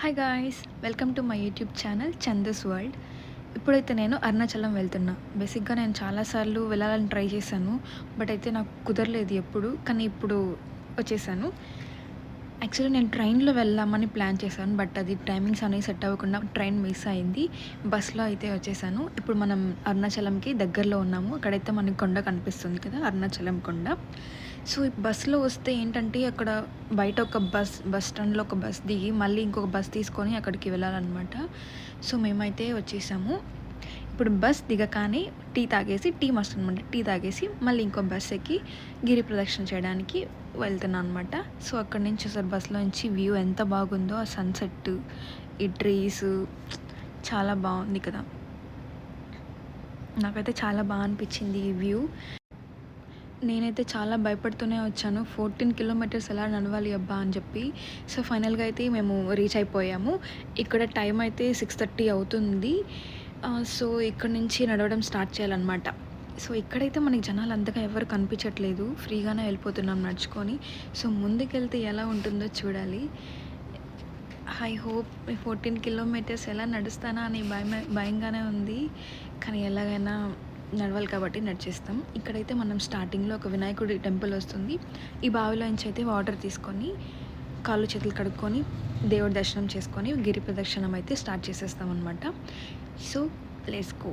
Hi guys, welcome to my YouTube channel చందస్ world. ఇప్పుడైతే నేను అరుణాచలం వెళ్తున్నా. బేసిక్గా నేను చాలాసార్లు వెళ్ళాలని ట్రై చేశాను, బట్ అయితే నాకు కుదరలేదు ఎప్పుడు. కానీ ఇప్పుడు వచ్చేసాను. యాక్చువల్లీ నేను ట్రైన్లో వెళ్దామని ప్లాన్ చేశాను, బట్ అది టైమింగ్స్ అనేవి సెట్ అవ్వకుండా ట్రైన్ మిస్ అయింది. బస్లో అయితే వచ్చేసాను. ఇప్పుడు మనం అరుణాచలంకి దగ్గరలో ఉన్నాము. అక్కడైతే మనకి కొండ కనిపిస్తుంది కదా, అరుణాచలం కొండ. సో ఈ బస్సులో వస్తే ఏంటంటే అక్కడ బయట ఒక బస్ స్టాండ్లో ఒక బస్ దిగి మళ్ళీ ఇంకొక బస్ తీసుకొని అక్కడికి వెళ్ళాలన్నమాట. సో మేమైతే వచ్చేసాము. ఇప్పుడు బస్ దిగగానే టీ తాగేసి, టీ మస్ట్ అనమాట, టీ తాగేసి మళ్ళీ ఇంకో బస్ ఎక్కి గిరి ప్రదక్షిణ చేయడానికి వెళ్తున్నాను అనమాట. సో అక్కడి నుంచి అసలు బస్సులో నుంచి వ్యూ ఎంత బాగుందో, ఆ సన్సెట్, ఈ ట్రీస్ చాలా బాగుంది కదా. నాకైతే చాలా బాగా అనిపించింది ఈ వ్యూ. నేనైతే చాలా భయపడుతూనే వచ్చాను. 14 కిలోమీటర్స్ ఎలా నడవాలి అబ్బా అని చెప్పి. సో ఫైనల్గా అయితే మేము రీచ్ అయిపోయాము. ఇక్కడ టైం అయితే 6:30 అవుతుంది. సో ఇక్కడ నుంచి నడవడం స్టార్ట్ చేయాలన్నమాట. సో ఇక్కడైతే మనకి జనాలు అంతగా ఎవరు కనిపించట్లేదు, ఫ్రీగానే వెళ్ళిపోతున్నాం నడుచుకొని. సో ముందుకెళ్తే ఎలా ఉంటుందో చూడాలి. ఐ హోప్ 14 కిలోమీటర్స్ ఎలా నడుస్తానా అని భయంగానే ఉంది. కానీ ఎలాగైనా నడవాలి కాబట్టి నడిచేస్తాం. ఇక్కడైతే మనం స్టార్టింగ్లో ఒక వినాయకుడి టెంపుల్ వస్తుంది. ఈ బావిలో నుంచి అయితే వాటర్ తీసుకొని కాళ్ళు చేతులు కడుక్కొని దేవుడి దర్శనం చేసుకొని గిరి ప్రదక్షిణం అయితే స్టార్ట్ చేసేస్తాం అనమాట. So let's go.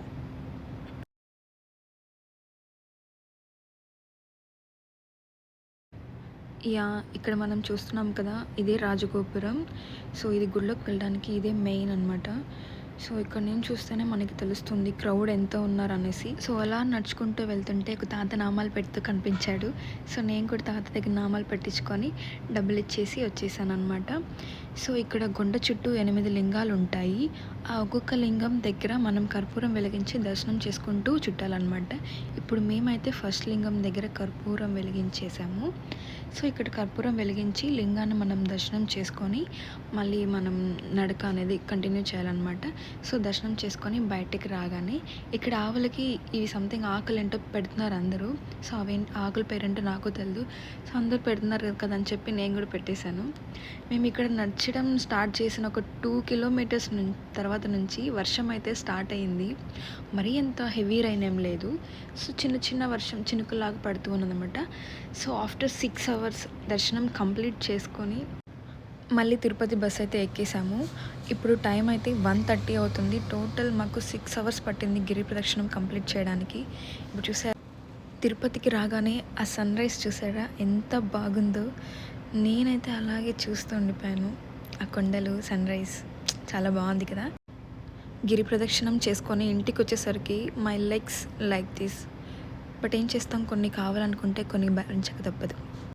ఇక్కడ మనం చూస్తున్నాం కదా, ఇదే రాజగోపురం. సో ఇది గుడిలోకి వెళ్ళడానికి ఇదే మెయిన్ అనమాట. సో ఇక్కడ నేను చూస్తేనే మనకి తెలుస్తుంది క్రౌడ్ ఎంత ఉన్నారు అనేసి. సో అలా నడుచుకుంటూ వెళ్తుంటే ఒక తాత నామాలు పెడుతూ కనిపించాడు. సో నేను కూడా తాత దగ్గర నామాలు పెట్టించుకొని డబ్బులు ఇచ్చేసి వచ్చేసాను అనమాట. సో ఇక్కడ కొండ చుట్టూ 8 లింగాలు ఉంటాయి. ఆ ఒక్కొక్క లింగం దగ్గర మనం కర్పూరం వెలిగించి దర్శనం చేసుకుంటూ చుట్టాలన్నమాట. ఇప్పుడు మేమైతే ఫస్ట్ లింగం దగ్గర కర్పూరం వెలిగించేసాము. సో ఇక్కడ కర్పూరం వెలిగించి లింగాన్ని మనం దర్శనం చేసుకొని మళ్ళీ మనం నడక అనేది కంటిన్యూ చేయాలన్నమాట. సో దర్శనం చేసుకొని బయటికి రాగానే ఇక్కడ ఆవులకి ఇవి సంథింగ్ ఆకులు ఏంటో పెడుతున్నారు అందరూ. సో అవి ఆకుల పేరేంటో నాకు తెలియదు. సో అందరూ పెడుతున్నారు కదా అని చెప్పి నేను కూడా పెట్టేశాను. మేము ఇక్కడ నడచడం స్టార్ట్ చేసిన ఒక 2 కిలోమీటర్స్ తర్వాత నుంచి వర్షం అయితే స్టార్ట్ అయింది. మరీ ఎంత హెవీ రైన్ ఏం లేదు. సో చిన్న చిన్న వర్షం చినుకులాగా పడుతూ ఉన్నదన్నమాట. సో ఆఫ్టర్ 6 అవర్స్ దర్శనం కంప్లీట్ చేసుకొని మళ్ళీ తిరుపతి బస్ అయితే ఎక్కేసాము. ఇప్పుడు టైం అయితే 1:30 అవుతుంది. టోటల్ మాకు 6 అవర్స్ పట్టింది గిరి ప్రదక్షిణం కంప్లీట్ చేయడానికి. ఇప్పుడు చూసారా, తిరుపతికి రాగానే ఆ సన్ రైజ్ చూసారా ఎంత బాగుందో. నేనైతే అలాగే చూస్తూ ఉండిపోయాను. ఆ కొండలు, సన్ రైజ్ చాలా బాగుంది కదా. గిరి ప్రదక్షిణం చేసుకొని ఇంటికి వచ్చేసరికి my legs like this. But ఏం చేస్తాం, కొన్ని కావాలనుకుంటే కొన్ని భరించక తప్పదు.